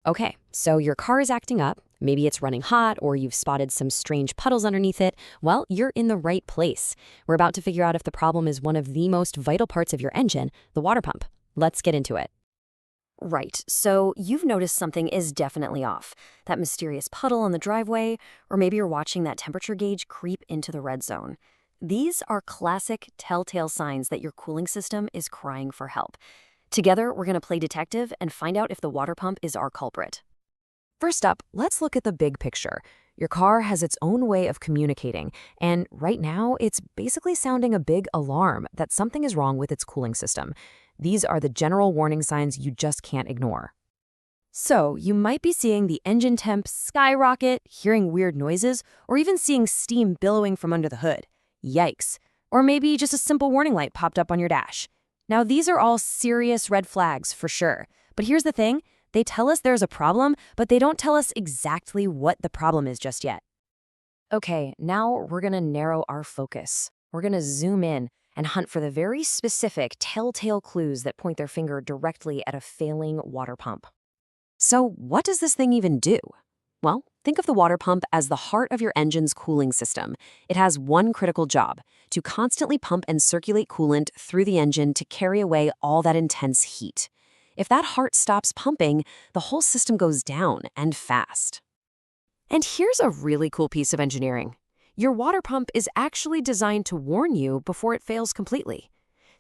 Okay, so your car is acting up. Maybe it's running hot or you've spotted some strange puddles underneath it. Well, you're in the right place. We're about to figure out if the problem is one of the most vital parts of your engine, the water pump. Let's get into it. Right, so you've noticed something is definitely off. That mysterious puddle on the driveway, or maybe you're watching that temperature gauge creep into the red zone. These are classic telltale signs that your cooling system is crying for help. Together, we're going to play detective and find out if the water pump is our culprit. First up, let's look at the big picture. Your car has its own way of communicating, and right now, it's basically sounding a big alarm that something is wrong with its cooling system. These are the general warning signs you just can't ignore. So, you might be seeing the engine temp skyrocket, hearing weird noises, or even seeing steam billowing from under the hood. Yikes. Or maybe just a simple warning light popped up on your dash. Now, these are all serious red flags for sure. But here's the thing. They tell us there's a problem, but they don't tell us exactly what the problem is just yet. Okay, now we're going to narrow our focus. We're going to zoom in and hunt for the very specific telltale clues that point their finger directly at a failing water pump. So what does this thing even do? Well, think of the water pump as the heart of your engine's cooling system. It has one critical job: to constantly pump and circulate coolant through the engine to carry away all that intense heat. If that heart stops pumping, the whole system goes down, and fast. And here's a really cool piece of engineering. Your water pump is actually designed to warn you before it fails completely.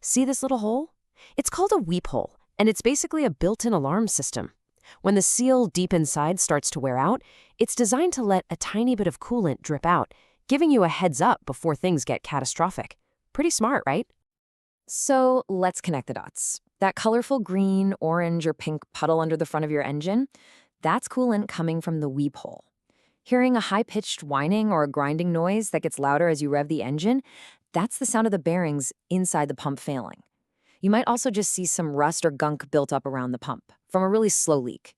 See this little hole? It's called a weep hole, and it's basically a built-in alarm system. When the seal deep inside starts to wear out, it's designed to let a tiny bit of coolant drip out, giving you a heads up before things get catastrophic. Pretty smart, right? So let's connect the dots. That colorful green, orange, or pink puddle under the front of your engine, that's coolant coming from the weep hole. Hearing a high-pitched whining or a grinding noise that gets louder as you rev the engine, that's the sound of the bearings inside the pump failing. You might also just see some rust or gunk built up around the pump from a really slow leak.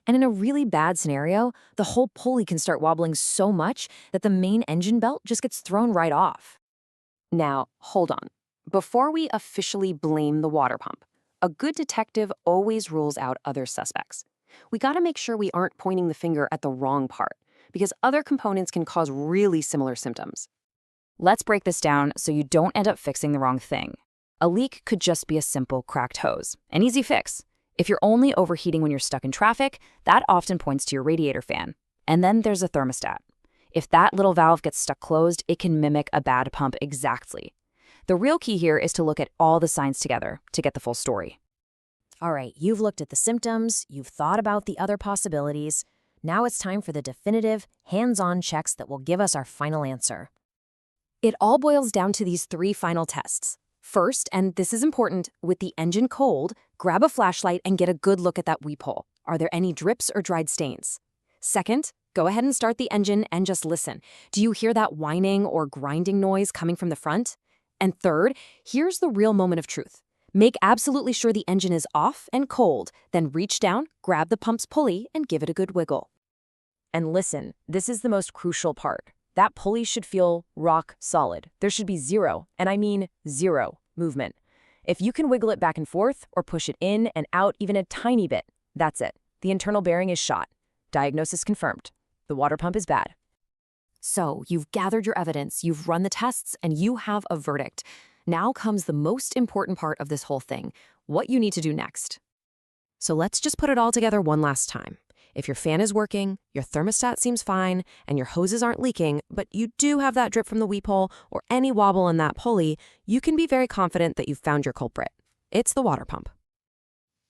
And in a really bad scenario, the whole pulley can start wobbling so much that the main engine belt just gets thrown right off. Now, hold on. Before we officially blame the water pump, a good detective always rules out other suspects. We gotta make sure we aren't pointing the finger at the wrong part, because other components can cause really similar symptoms. Let's break this down so you don't end up fixing the wrong thing. A leak could just be a simple cracked hose, an easy fix. If you're only overheating when you're stuck in traffic, that often points to your radiator fan. And then there's a thermostat. If that little valve gets stuck closed, it can mimic a bad pump exactly. The real key here is to look at all the signs together to get the full story. All right, you've looked at the symptoms, you've thought about the other possibilities. Now it's time for the definitive, hands-on checks that will give us our final answer. It all boils down to these three final tests. First, and this is important, with the engine cold, grab a flashlight and get a good look at that weep hole. Are there any drips or dried stains? Second, go ahead and start the engine and just listen. Do you hear that whining or grinding noise coming from the front? And third, here's the real moment of truth. Make absolutely sure the engine is off and cold, then reach down, grab the pump's pulley, and give it a good wiggle. And listen, this is the most crucial part. That pulley should feel rock solid. There should be zero, and I mean zero, movement. If you can wiggle it back and forth or push it in and out even a tiny bit, that's it. The internal bearing is shot. Diagnosis confirmed. The water pump is bad. So, you've gathered your evidence, you've run the tests, and you have a verdict. Now comes the most important part of this whole thing, what you need to do next. So let's just put it all together one last time. If your fan is working, your thermostat seems fine, and your hoses aren't leaking, but you do have that drip from the weep hole or any wobble in that pulley, you can be very confident that you've found your culprit. It's the water pump.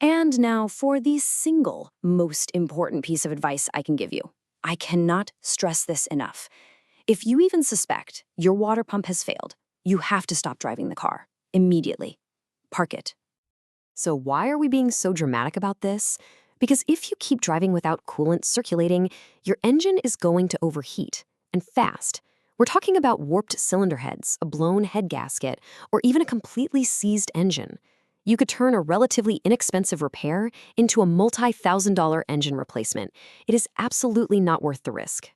And now for the single most important piece of advice I can give you. I cannot stress this enough. If you even suspect your water pump has failed, you have to stop driving the car immediately. Park it. So why are we being so dramatic about this? Because if you keep driving without coolant circulating, your engine is going to overheat, and fast. We're talking about warped cylinder heads, a blown head gasket, or even a completely seized engine. You could turn a relatively inexpensive repair into a multi-thousand-dollar engine replacement. It is absolutely not worth the risk.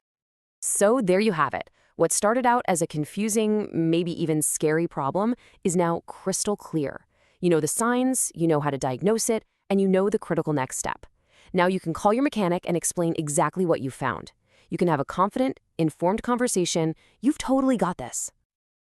So there you have it. What started out as a confusing, maybe even scary problem is now crystal clear. You know the signs, you know how to diagnose it, and you know the critical next step. Now you can call your mechanic and explain exactly what you found. You can have a confident, informed conversation. You've totally got this.